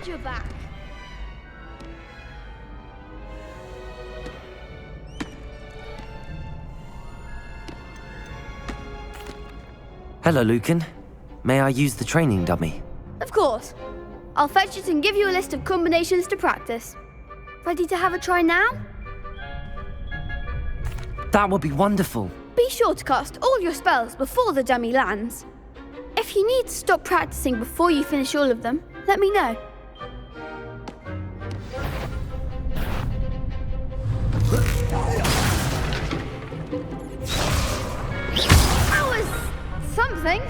you're back. Hello, Lucan. May I use the training dummy? Of course. I'll fetch it and give you a list of combinations to practice. Ready to have a try now? That would be wonderful. Be sure to cast all your spells before the dummy lands. If you need to stop practicing before you finish all of them, let me know. That was something.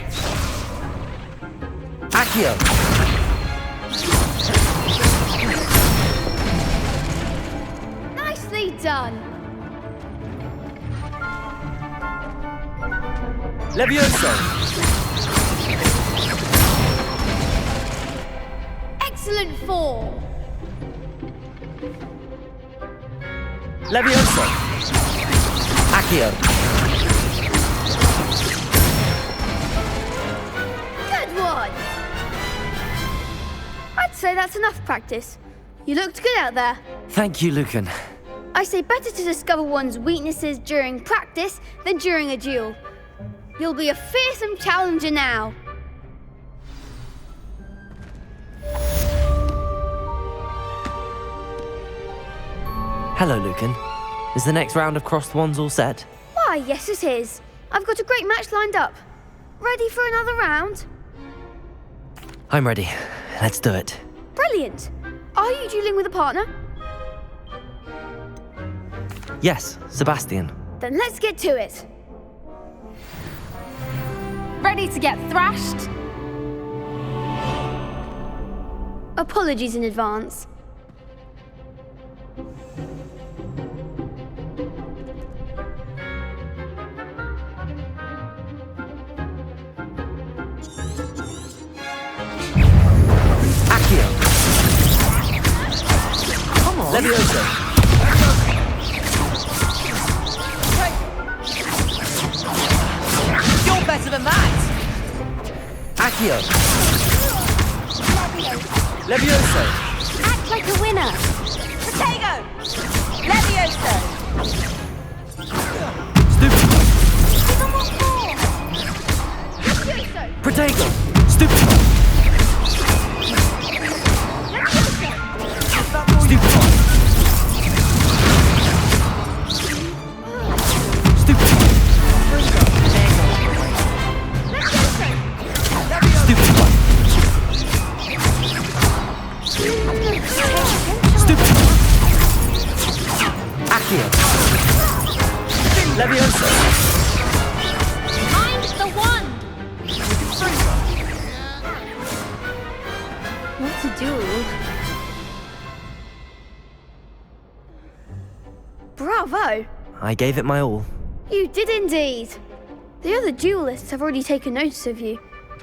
Accio! Nicely done. Levioso! Excellent fall. Levioso! Accio! Good one. I'd say that's enough practice. You looked good out there. Thank you, Lucan. I say better to discover one's weaknesses during practice than during a duel. You'll be a fearsome challenger now. Hello, Lucan. Is the next round of Crossed Wands all set? Why, yes it is. I've got a great match lined up. Ready for another round? I'm ready. Let's do it. Brilliant. Are you dueling with a partner? Yes, Sebastian. Then let's get to it. Ready to get thrashed? Apologies in advance. Accio! Come on! Levioso! You're better than that! Accio! Levioso! Act like a winner. Protego! Levioso! Stupid! Give them what for. Protego! Stupid! Stupid! Stupid! Stupid one! Stupid! Accio! Levioso! Mind the one. What a duel. Bravo! I gave it my all. You did indeed. The other duelists have already taken notice of you,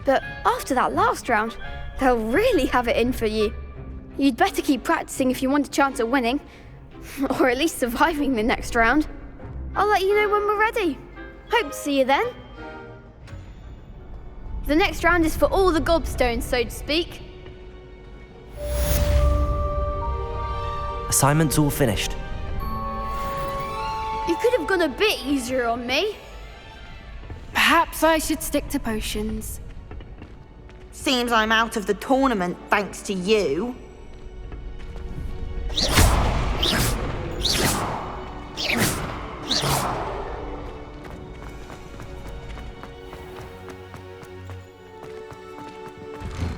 but after that last round, they'll really have it in for you. You'd better keep practicing if you want a chance at winning, or at least surviving the next round. I'll let you know when we're ready. Hope to see you then. The next round is for all the gobstones, so to speak. Assignment's all finished. You could have gone a bit easier on me. Perhaps I should stick to potions. Seems I'm out of the tournament thanks to you.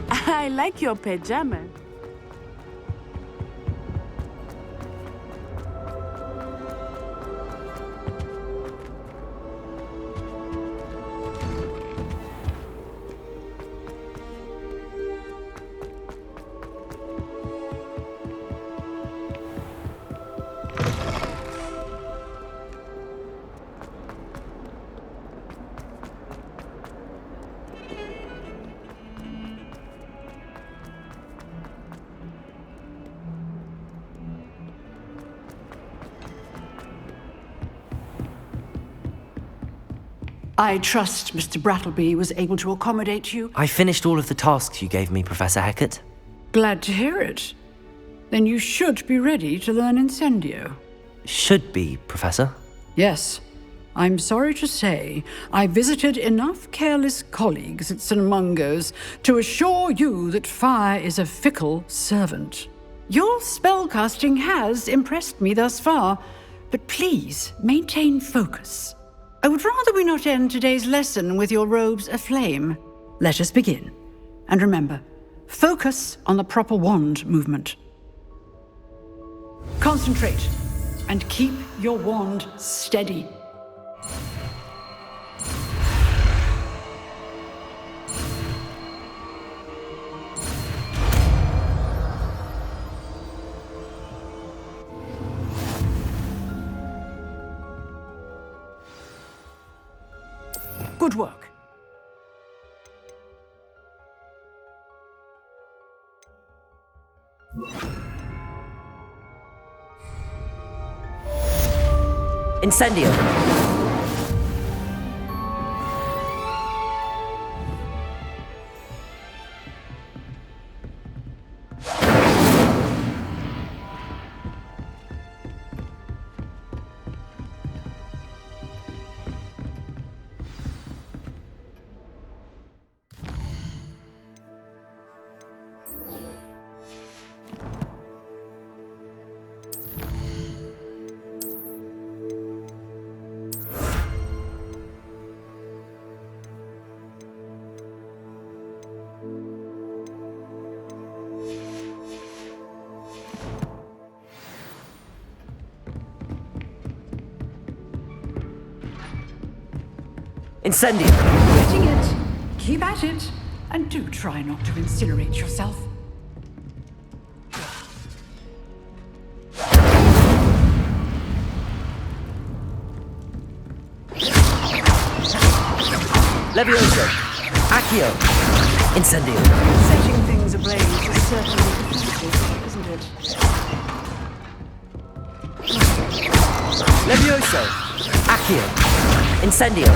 I like your pajamas. I trust Mr. Brattleby was able to accommodate you. I finished all of the tasks you gave me, Professor Hecat. Glad to hear it. Then you should be ready to learn Incendio. Should be, Professor. Yes. I'm sorry to say, I visited enough careless colleagues at St. Mungo's to assure you that fire is a fickle servant. Your spellcasting has impressed me thus far, but please maintain focus. I would rather we not end today's lesson with your robes aflame. Let us begin. And remember, focus on the proper wand movement. Concentrate, and keep your wand steady. Good work. Incendio! Incendio! Getting it. Keep at it. And do try not to incinerate yourself. Levioso! Accio! Incendio! Setting things ablaze is certainly effective, isn't it? Levioso! Accio! Incendio!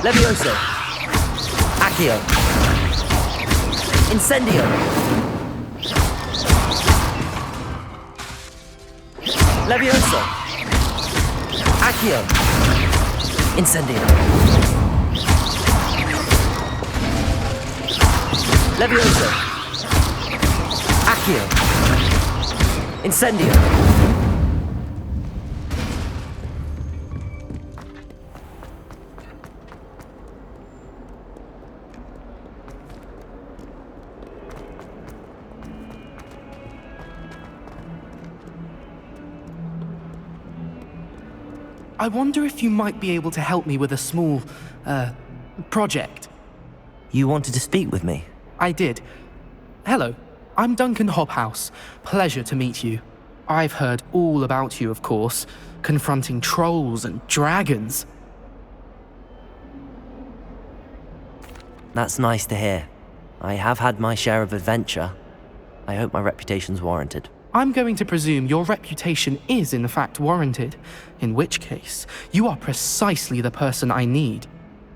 Levioso! Accio! Incendio! Levioso! Accio! Incendio! Levioso! Accio! Incendio! I wonder if you might be able to help me with a small, project. You wanted to speak with me? I did. Hello, I'm Duncan Hobhouse. Pleasure to meet you. I've heard all about you, of course, confronting trolls and dragons. That's nice to hear. I have had my share of adventure. I hope my reputation's warranted. I'm going to presume your reputation is in fact warranted, in which case, you are precisely the person I need.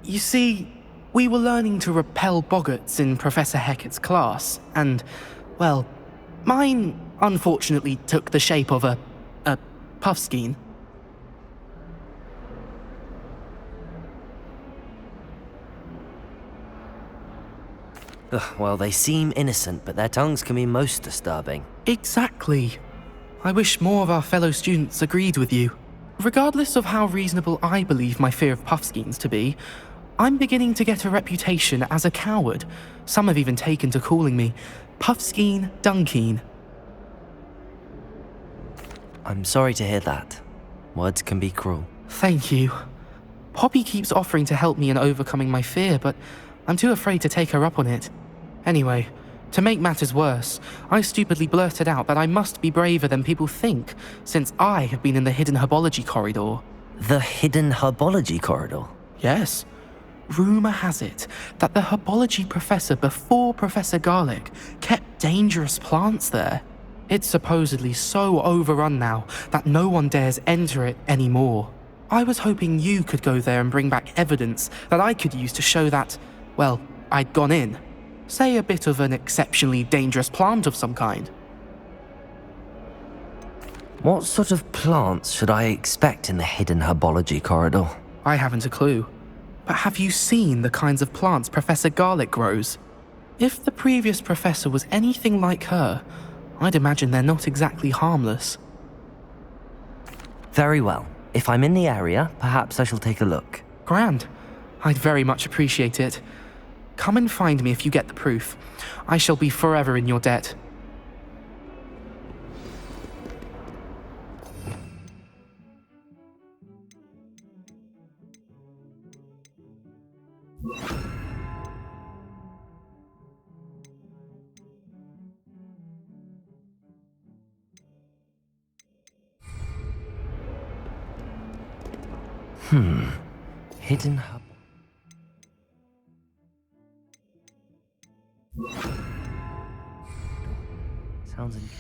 You see, we were learning to repel boggarts in Professor Hecat's class, and, well, mine unfortunately took the shape of a puffskein. Ugh, well, they seem innocent, but their tongues can be most disturbing. Exactly. I wish more of our fellow students agreed with you. Regardless of how reasonable I believe my fear of puffskeins to be, I'm beginning to get a reputation as a coward. Some have even taken to calling me Puffskeen Dunkeen. I'm sorry to hear that. Words can be cruel. Thank you. Poppy keeps offering to help me in overcoming my fear, but I'm too afraid to take her up on it. Anyway, to make matters worse, I stupidly blurted out that I must be braver than people think, since I have been in the hidden herbology corridor. The hidden herbology corridor? Yes. Rumour has it that the herbology professor before Professor Garlic kept dangerous plants there. It's supposedly so overrun now that no one dares enter it anymore. I was hoping you could go there and bring back evidence that I could use to show that, well, I'd gone in. Say a bit of an exceptionally dangerous plant of some kind. What sort of plants should I expect in the hidden herbology corridor? I haven't a clue. But have you seen the kinds of plants Professor Garlic grows? If the previous professor was anything like her, I'd imagine they're not exactly harmless. Very well. If I'm in the area, perhaps I shall take a look. Grand. I'd very much appreciate it. Come and find me if you get the proof. I shall be forever in your debt. Hidden hub. Sounds interesting.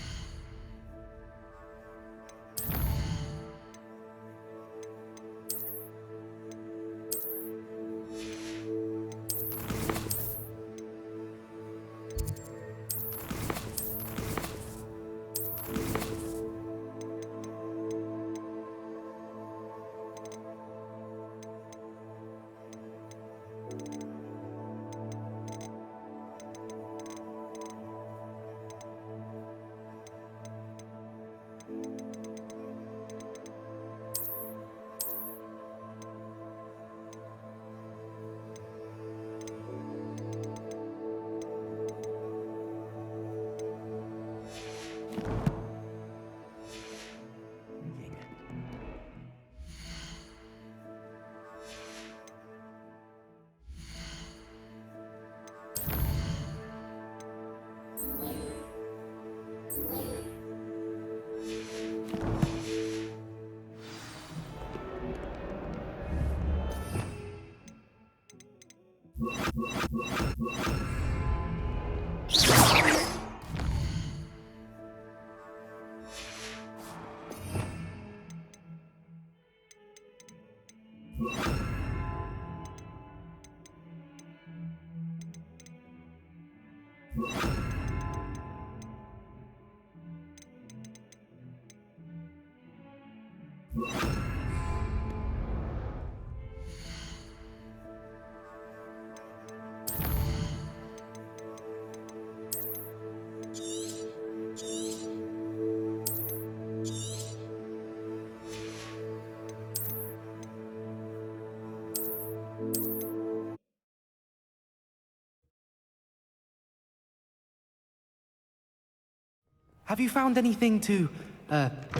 Have you found anything to,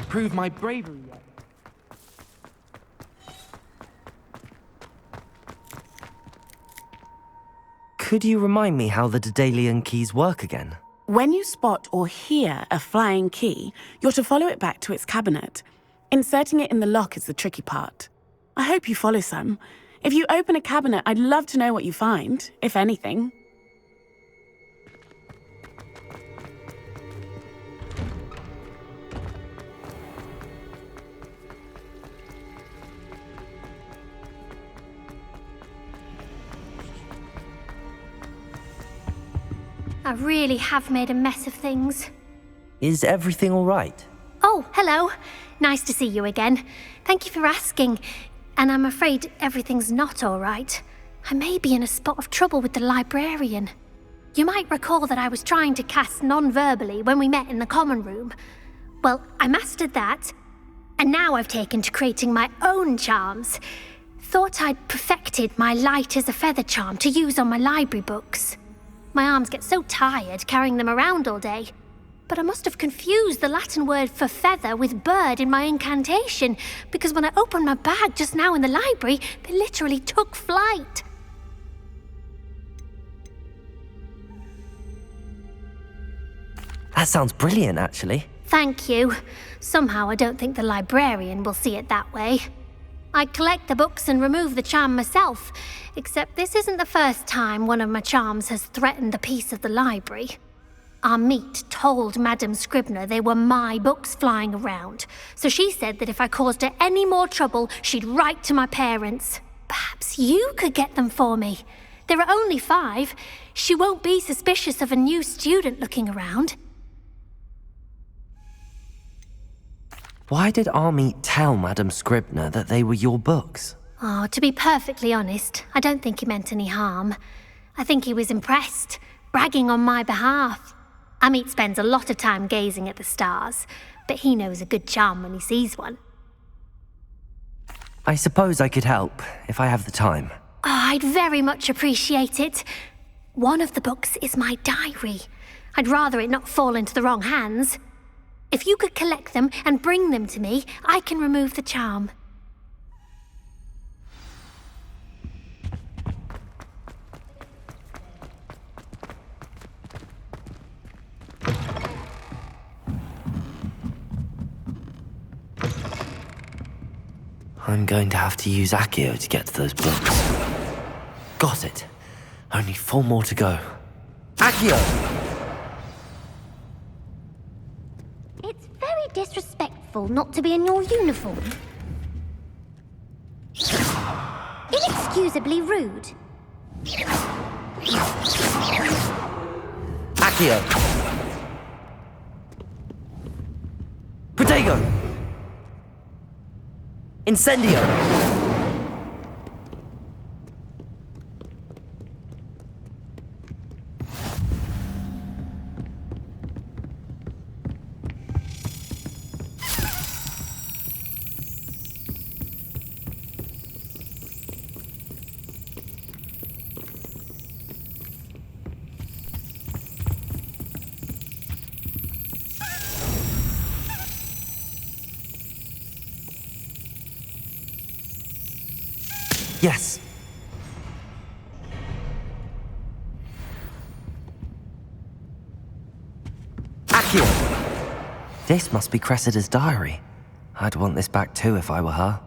prove my bravery yet? Could you remind me how the Daedalian keys work again? When you spot or hear a flying key, you're to follow it back to its cabinet. Inserting it in the lock is the tricky part. I hope you follow some. If you open a cabinet, I'd love to know what you find, if anything. I really have made a mess of things. Is everything all right? Oh, hello. Nice to see you again. Thank you for asking. And I'm afraid everything's not all right. I may be in a spot of trouble with the librarian. You might recall that I was trying to cast non-verbally when we met in the common room. Well, I mastered that, and now I've taken to creating my own charms. Thought I'd perfected my light as a feather charm to use on my library books. My arms get so tired carrying them around all day. But I must have confused the Latin word for feather with bird in my incantation, because when I opened my bag just now in the library, they literally took flight. That sounds brilliant, actually. Thank you. Somehow I don't think the librarian will see it that way. I collect the books and remove the charm myself, except this isn't the first time one of my charms has threatened the peace of the library. Our meet told Madame Scribner they were my books flying around, so she said that if I caused her any more trouble, she'd write to my parents. Perhaps you could get them for me. There are only 5. She won't be suspicious of a new student looking around. Why did Army tell Madame Scribner that they were your books? Oh, to be perfectly honest, I don't think he meant any harm. I think he was impressed, bragging on my behalf. Amit spends a lot of time gazing at the stars, but he knows a good charm when he sees one. I suppose I could help, if I have the time. Oh, I'd very much appreciate it. One of the books is my diary. I'd rather it not fall into the wrong hands. If you could collect them and bring them to me, I can remove the charm. I'm going to have to use Accio to get to those books. Got it. Only 4 more to go. Accio! It's very disrespectful not to be in your uniform. Inexcusably rude. Accio! Protego! Incendio! Yes. Accio! This must be Cressida's diary. I'd want this back too if I were her.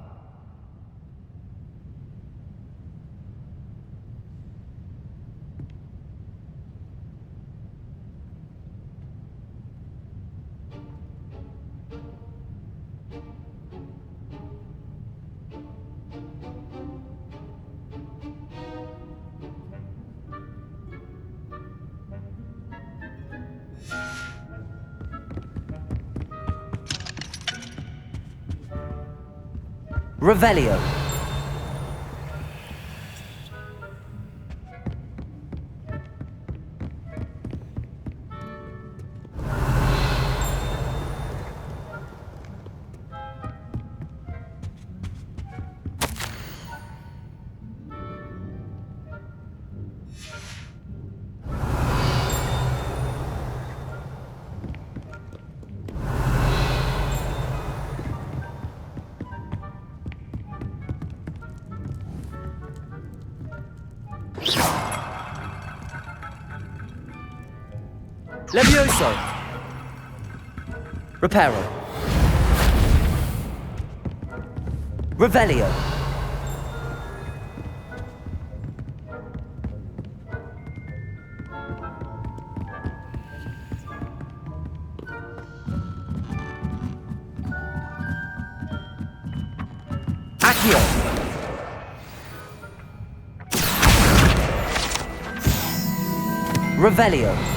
Revelio. Levioso. Reparo. Revelio. Accio. Revelio.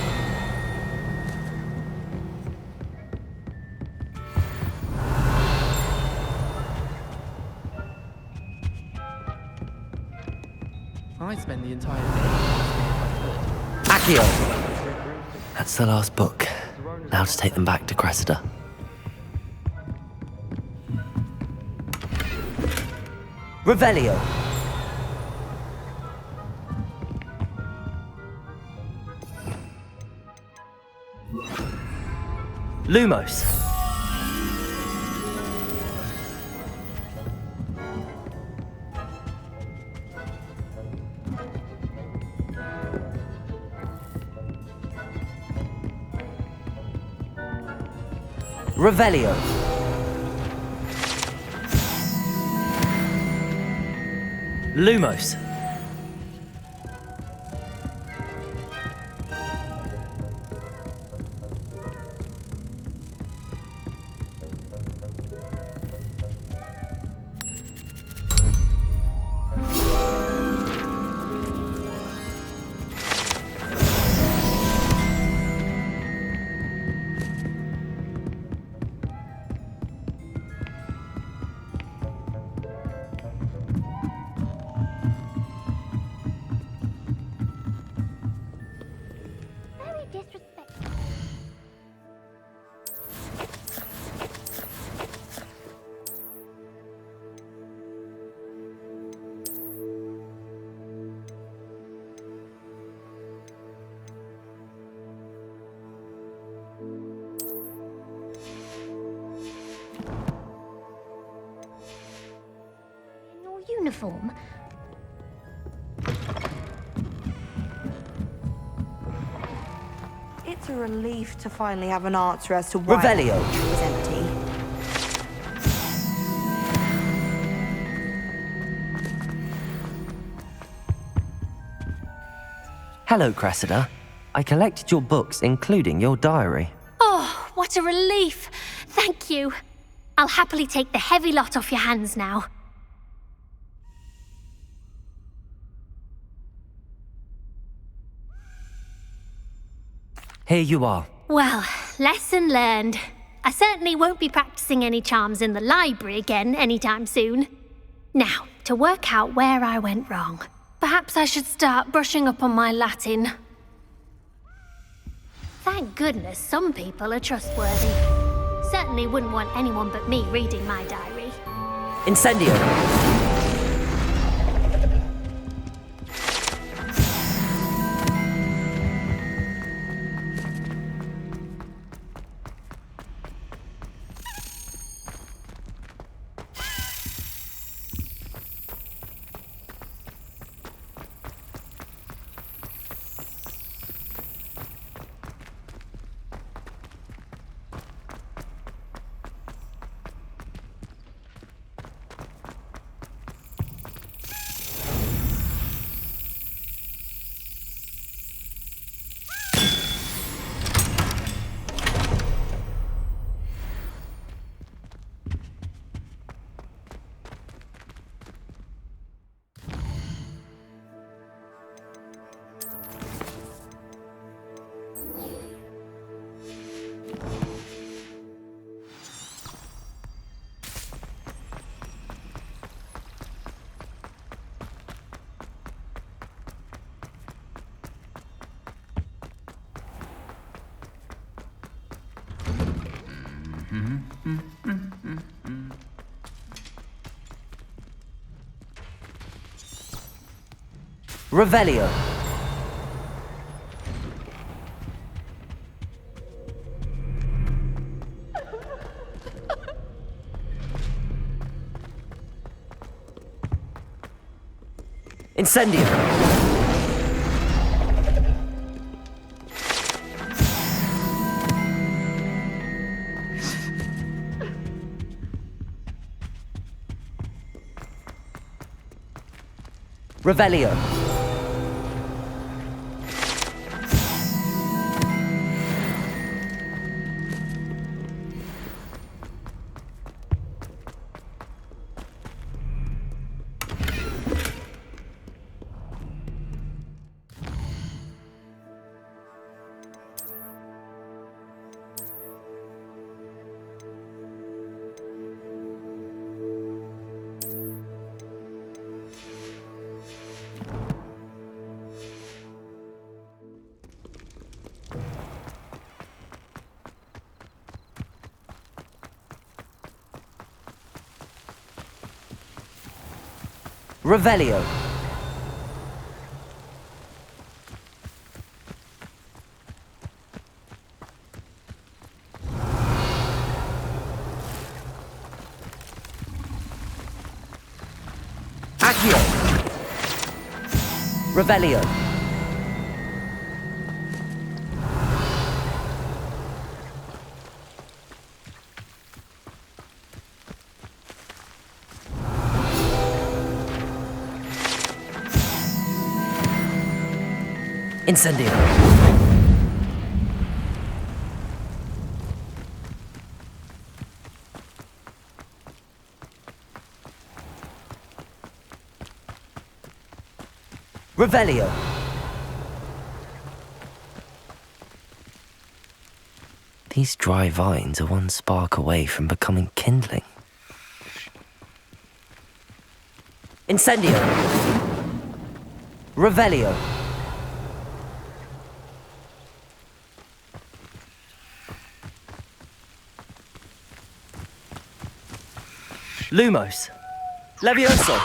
I spend the entire day. Accio. That's the last book. Now to take them back to Cressida. Revelio. Lumos. Revelio. Lumos. Very disrespectful. In your uniform? It's a relief to finally have an answer as to why Revelio. it was empty. Hello, Cressida. I collected your books, including your diary. Oh, what a relief! Thank you. I'll happily take the heavy lot off your hands now. Here you are. Well, lesson learned. I certainly won't be practicing any charms in the library again anytime soon. Now, to work out where I went wrong. Perhaps I should start brushing up on my Latin. Thank goodness some people are trustworthy. Certainly wouldn't want anyone but me reading my diary. Incendio. Revelio. Incendio. Revelio. Revelio. Accio. Revelio. Incendio. Revelio. These dry vines are one spark away from becoming kindling. Incendio. Revelio. Lumos. Levioso.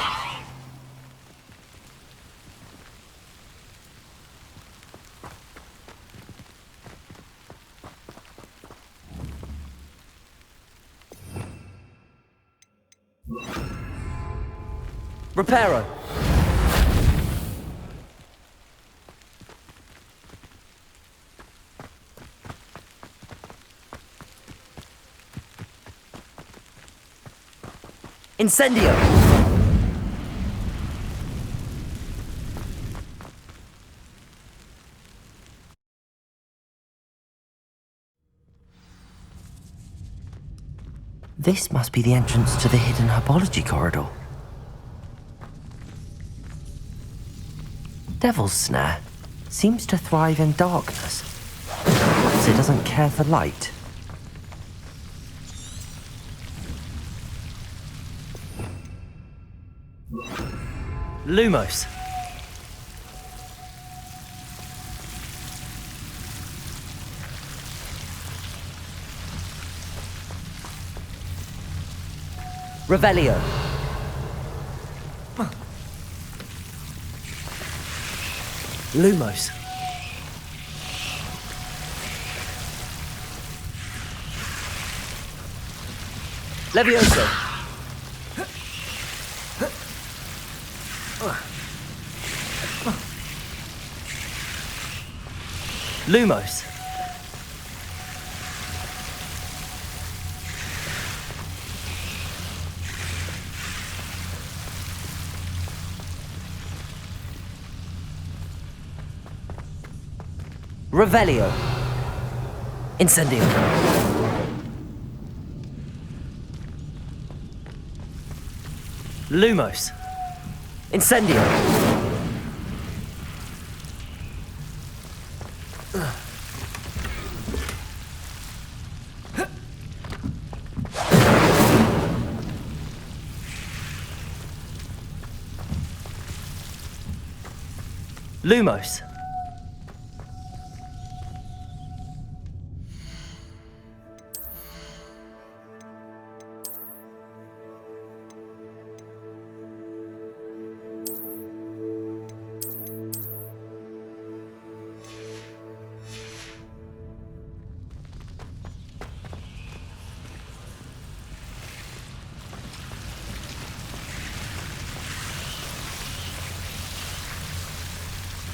Reparo. Incendio. This must be the entrance to the hidden herbology corridor. Devil's Snare seems to thrive in darkness. Perhaps it doesn't care for light. Lumos. Revelio. Lumos. Levioso. Lumos. Revelio. Incendio. Lumos. Incendio. Lumos.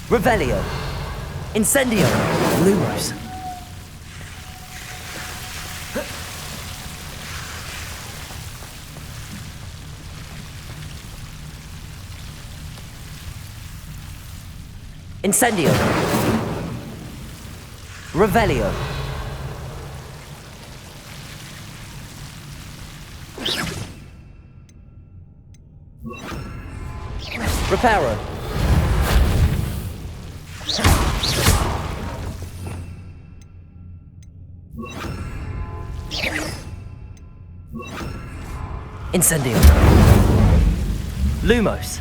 Revelio. Incendio. Lumos. Incendio. Revelio. Reparo. Incendio. Lumos.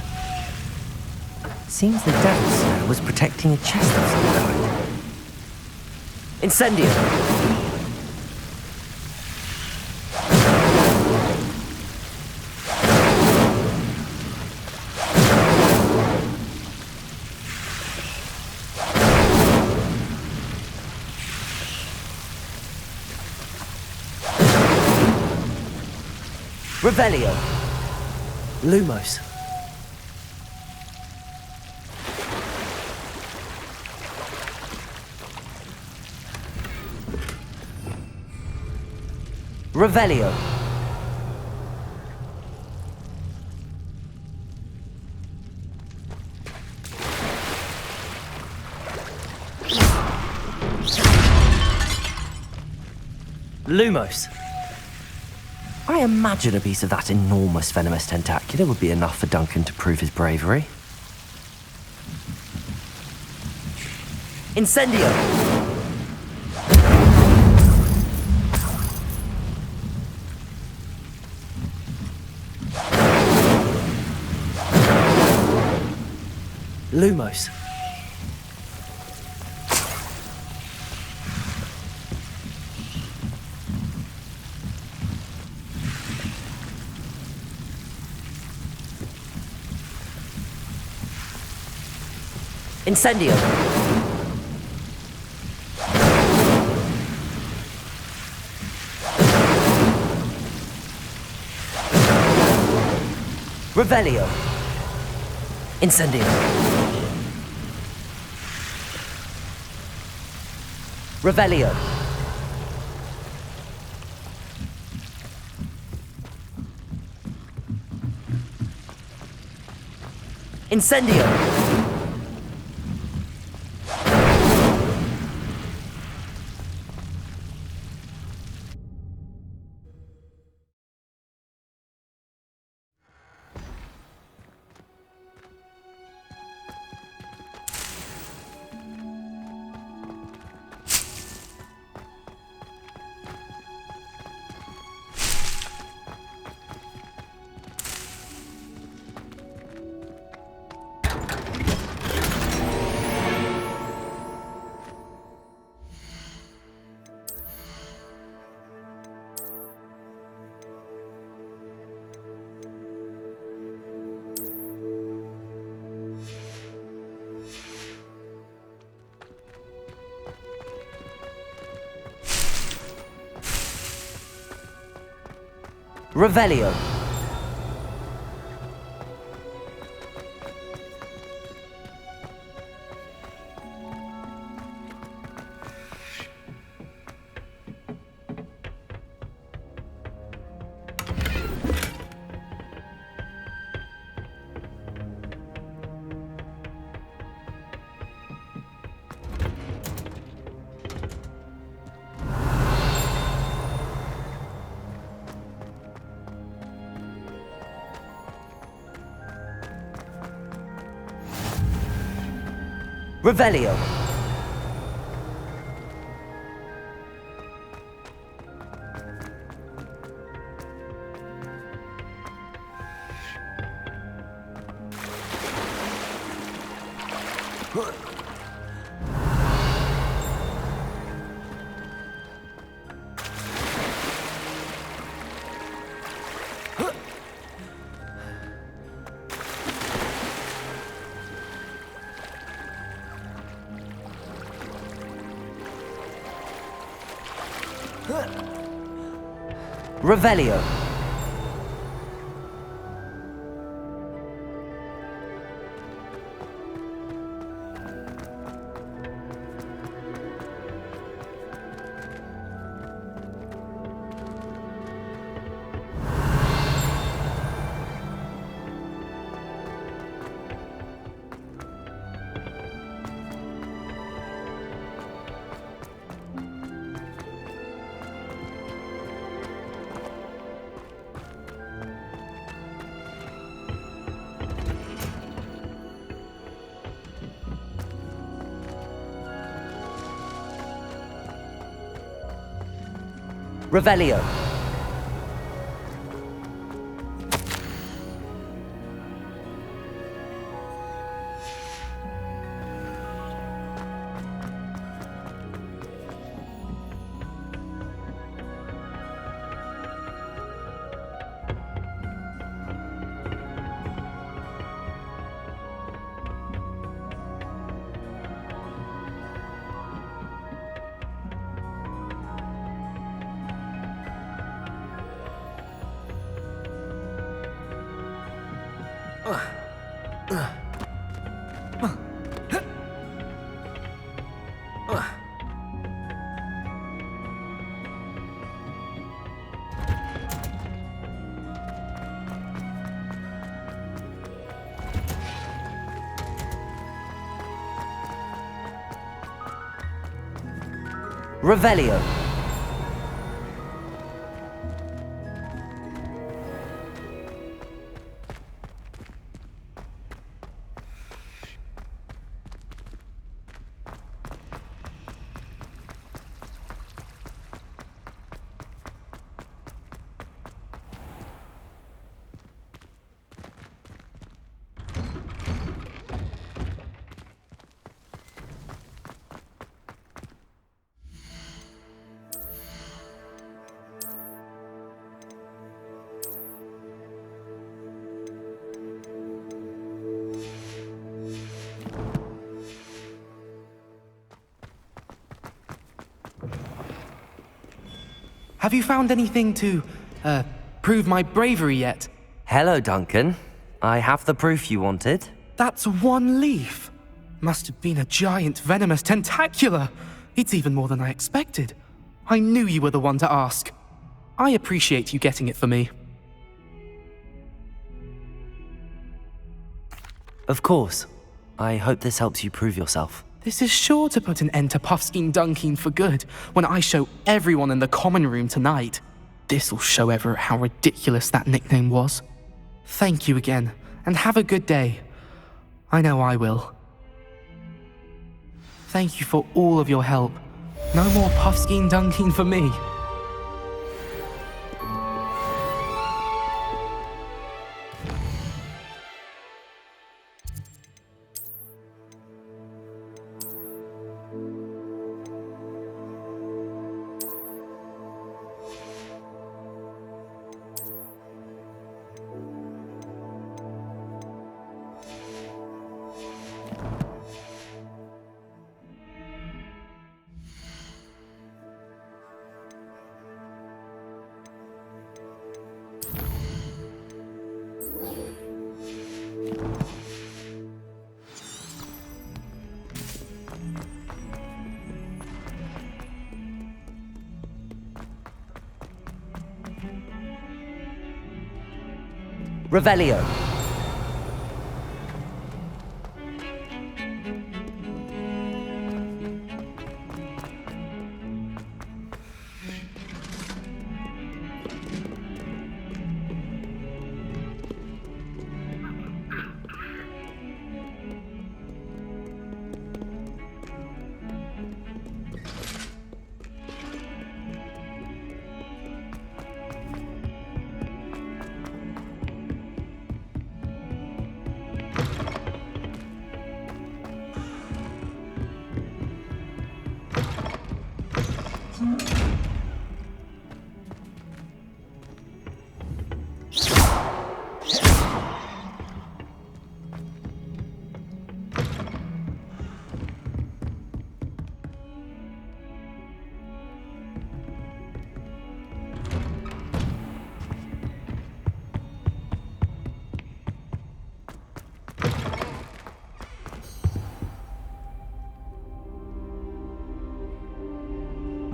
Seems the Devil Slayer was protecting a chest of some kind. Incendio. Revelio. Lumos. Revelio. Lumos. I imagine a piece of that enormous venomous tentacular would be enough for Duncan to prove his bravery. Incendio! Lumos. Incendio. Revelio. Incendio. Revelio. Incendio. Revelio. Revelio. Revelio. Revelio. Revelio. Have you found anything to, prove my bravery yet? Hello, Duncan. I have the proof you wanted. That's one leaf. Must have been a giant venomous tentacula. It's even more than I expected. I knew you were the one to ask. I appreciate you getting it for me. Of course. I hope this helps you prove yourself. This is sure to put an end to Puffskein Dunkeen for good when I show everyone in the common room tonight. This'll show Everett how ridiculous that nickname was. Thank you again, and have a good day. I know I will. Thank you for all of your help. No more Puffskein Dunkeen for me. Revelio.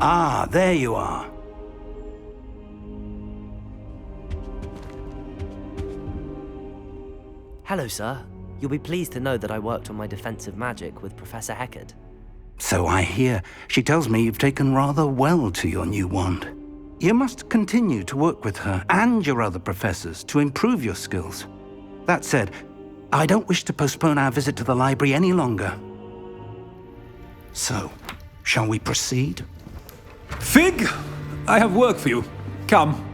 Ah, there you are. Hello, sir. You'll be pleased to know that I worked on my defensive magic with Professor Heckard. So I hear. She tells me you've taken rather well to your new wand. You must continue to work with her and your other professors to improve your skills. That said, I don't wish to postpone our visit to the library any longer. So, shall we proceed? Fig, I have work for you. Come.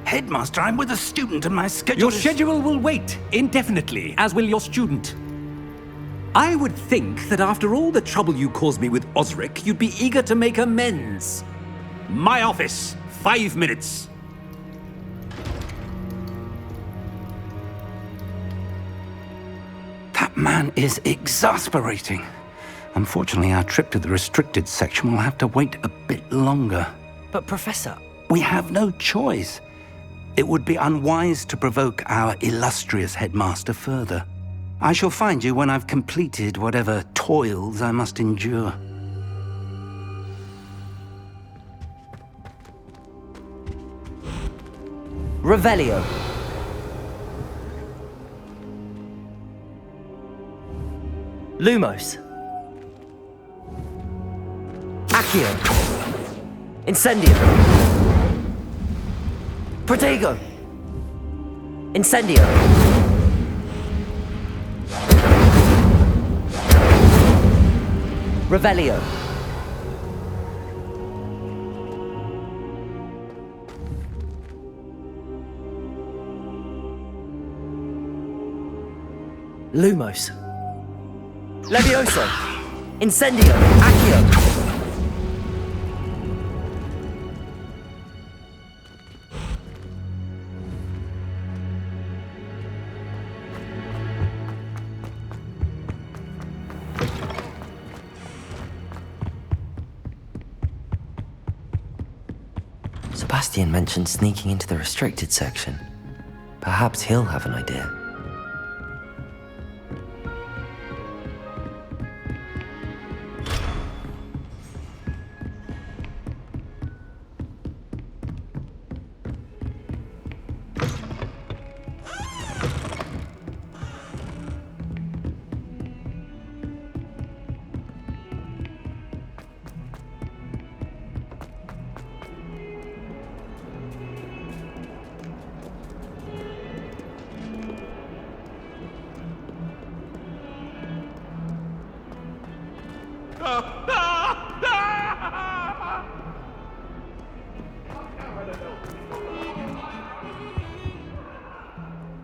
Headmaster, I'm with a student and my schedule Your is... schedule will wait indefinitely, as will your student. I would think that after all the trouble you caused me with Osric, you'd be eager to make amends. My office, 5 minutes. That man is exasperating. Unfortunately, our trip to the restricted section will have to wait a bit longer. But Professor... We have no choice. It would be unwise to provoke our illustrious headmaster further. I shall find you when I've completed whatever toils I must endure. Revelio. Lumos. Accio. Incendio. Protego. Incendio. Revelio. Lumos. Levioso. Incendio. Accio. Sebastian mentioned sneaking into the restricted section. Perhaps he'll have an idea.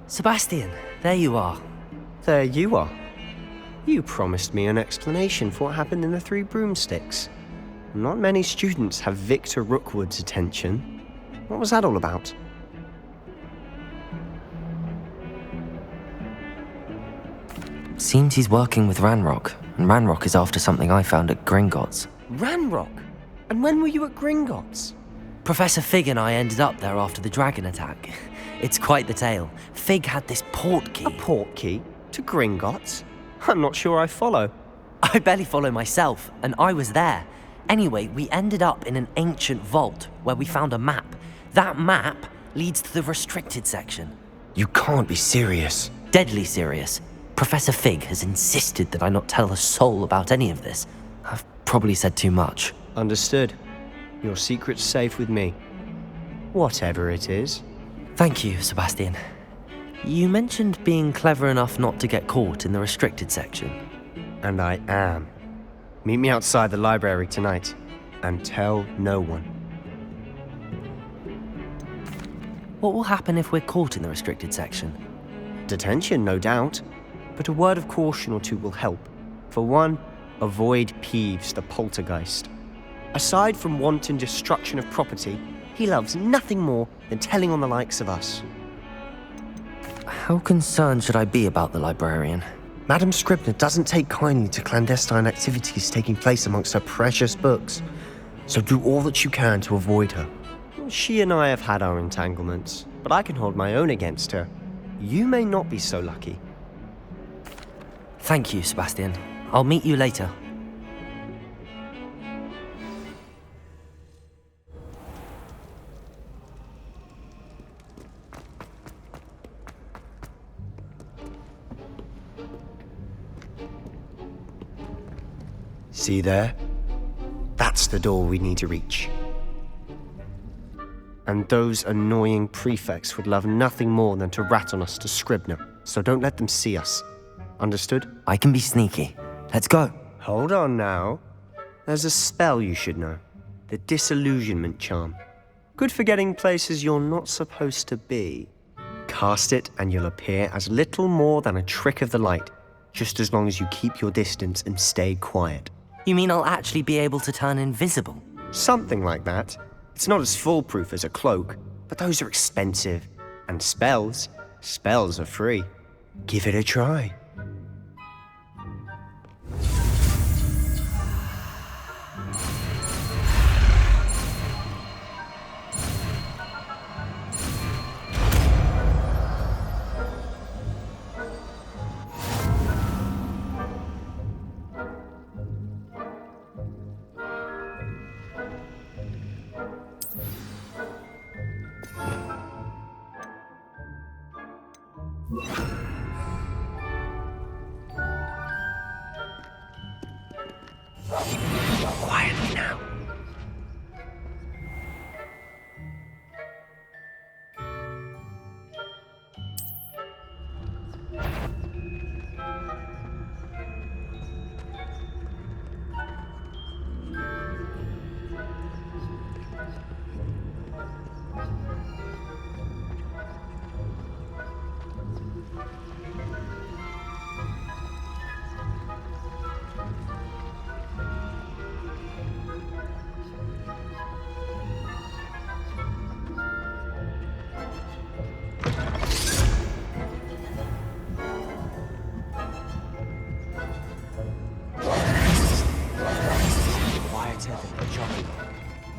Sebastian, there you are. There you are. You promised me an explanation for what happened in the Three Broomsticks. Not many students have Victor Rookwood's attention. What was that all about? Seems he's working with Ranrock, and Ranrock is after something I found at Gringotts. Ranrock? And when were you at Gringotts? Professor Fig and I ended up there after the dragon attack. It's quite the tale. Fig had this port key. A port key? To Gringotts? I'm not sure I follow. I barely follow myself, and I was there. Anyway, we ended up in an ancient vault where we found a map. That map leads to the restricted section. You can't be serious. Deadly serious. Professor Fig has insisted that I not tell a soul about any of this. I've probably said too much. Understood. Your secret's safe with me. Whatever it is. Thank you, Sebastian. You mentioned being clever enough not to get caught in the restricted section. And I am. Meet me outside the library tonight, and tell no one. What will happen if we're caught in the restricted section? Detention, no doubt. But a word of caution or two will help. For one, avoid Peeves, the poltergeist. Aside from wanton destruction of property, he loves nothing more than telling on the likes of us. How concerned should I be about the librarian? Madame Scribner doesn't take kindly to clandestine activities taking place amongst her precious books, so do all that you can to avoid her. She and I have had our entanglements, but I can hold my own against her. You may not be so lucky. Thank you, Sebastian. I'll meet you later. See there? That's the door we need to reach. And those annoying prefects would love nothing more than to rat on us to Scribner, so don't let them see us. Understood? I can be sneaky. Let's go. Hold on now. There's a spell you should know. The disillusionment charm. Good for getting places you're not supposed to be. Cast it and you'll appear as little more than a trick of the light, just as long as you keep your distance and stay quiet. You mean I'll actually be able to turn invisible? Something like that. It's not as foolproof as a cloak, but those are expensive. And spells are free. Give it a try. Quietly now.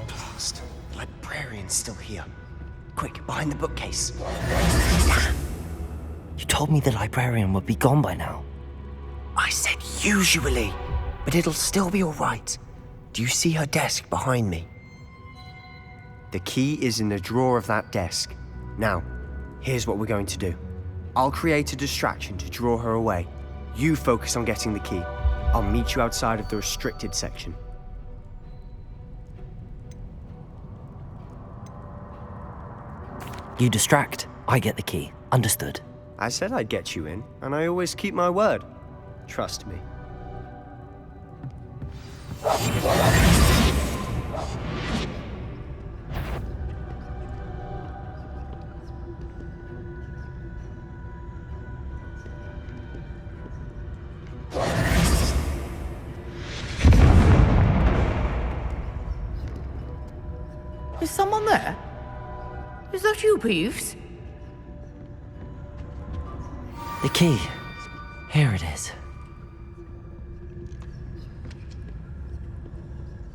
Blast. The librarian's still here. Quick, behind the bookcase. You told me the librarian would be gone by now. I said usually, but it'll still be all right. Do you see her desk behind me? The key is in the drawer of that desk. Now, here's what we're going to do. I'll create a distraction to draw her away. You focus on getting the key. I'll meet you outside of the restricted section. You distract, I get the key. Understood. I said I'd get you in, and I always keep my word. Trust me. Is someone there? Is that you, Peeves? The key. Here it is.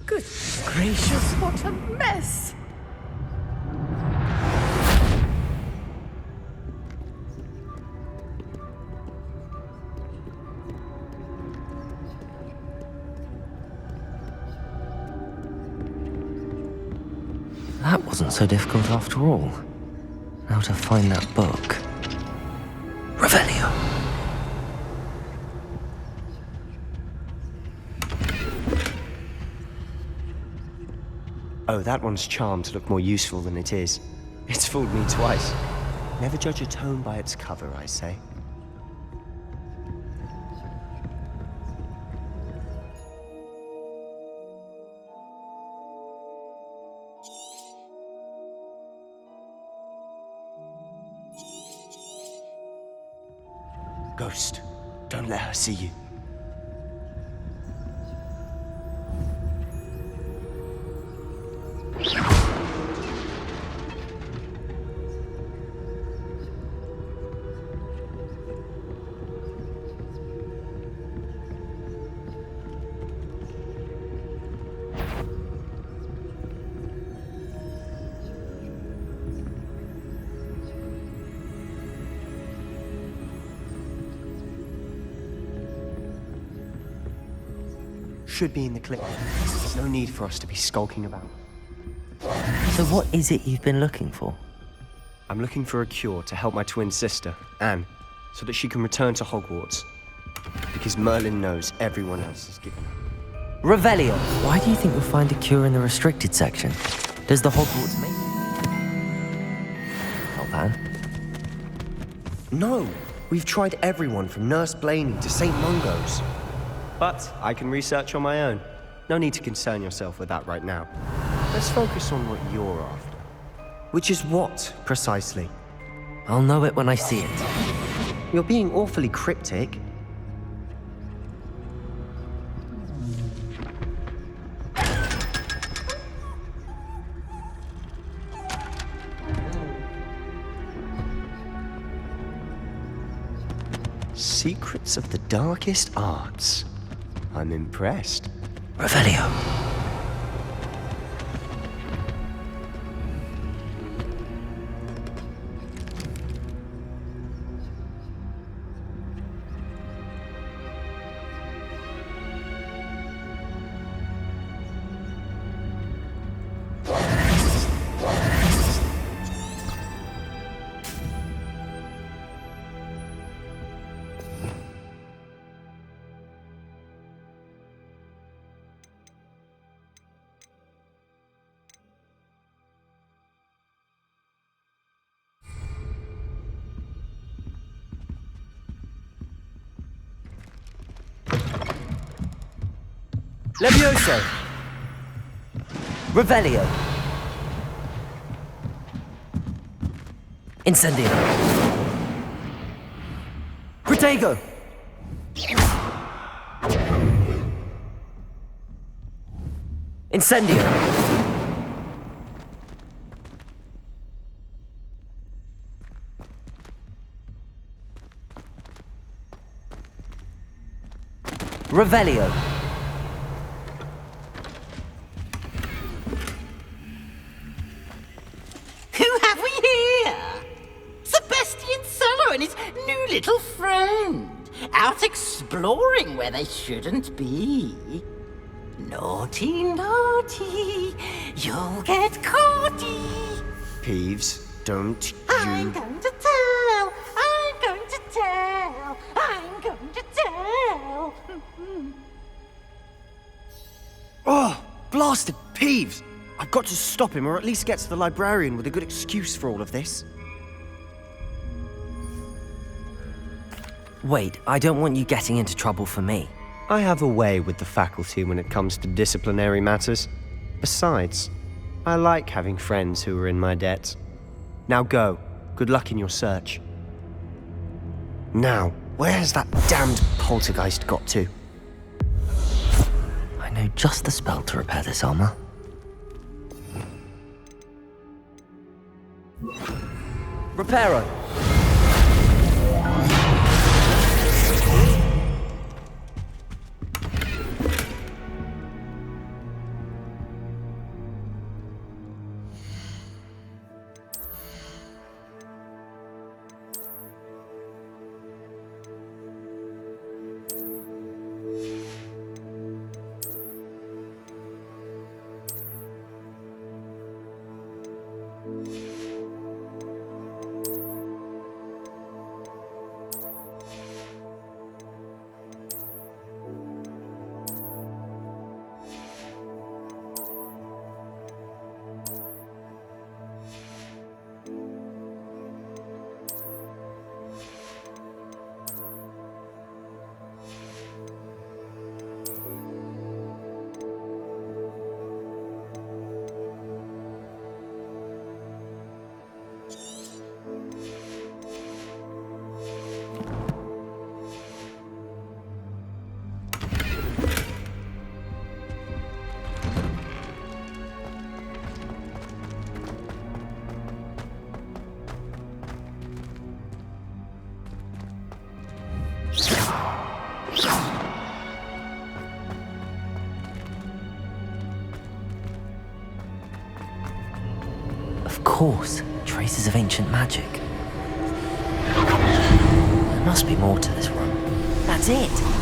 Good gracious, what a mess! That wasn't so difficult after all. Now to find that book. Revelio. Oh, that one's charmed to look more useful than it is. It's fooled me twice. Never judge a tome by its cover, I say. Ghost, don't let her see you. Should be in the clip. There's no need for us to be skulking about. So what is it you've been looking for? I'm looking for a cure to help my twin sister, Anne, so that she can return to Hogwarts. Because Merlin knows everyone else is given up. Revelio! Why do you think you'll find a cure in the restricted section? Does the Hogwarts make... Help Anne? No! We've tried everyone from Nurse Blaney to St. Mungo's. But I can research on my own. No need to concern yourself with that right now. Let's focus on what you're after. Which is what, precisely? I'll know it when I see it. You're being awfully cryptic. Secrets of the darkest arts. I'm impressed. Revelio. Levioso! Revelio! Incendio! Protego! Incendio! Revelio! And his new little friend, out exploring where they shouldn't be. Naughty, naughty, you'll get caughty. Peeves, don't you... I'm going to tell, I'm going to tell, I'm going to tell. Oh, blasted Peeves! I've got to stop him, or at least get to the librarian with a good excuse for all of this. Wait, I don't want you getting into trouble for me. I have a way with the faculty when it comes to disciplinary matters. Besides, I like having friends who are in my debt. Now go. Good luck in your search. Now, where's that damned poltergeist got to? I know just the spell to repair this armor. Reparo! Of course, traces of ancient magic. There must be more to this room. That's it!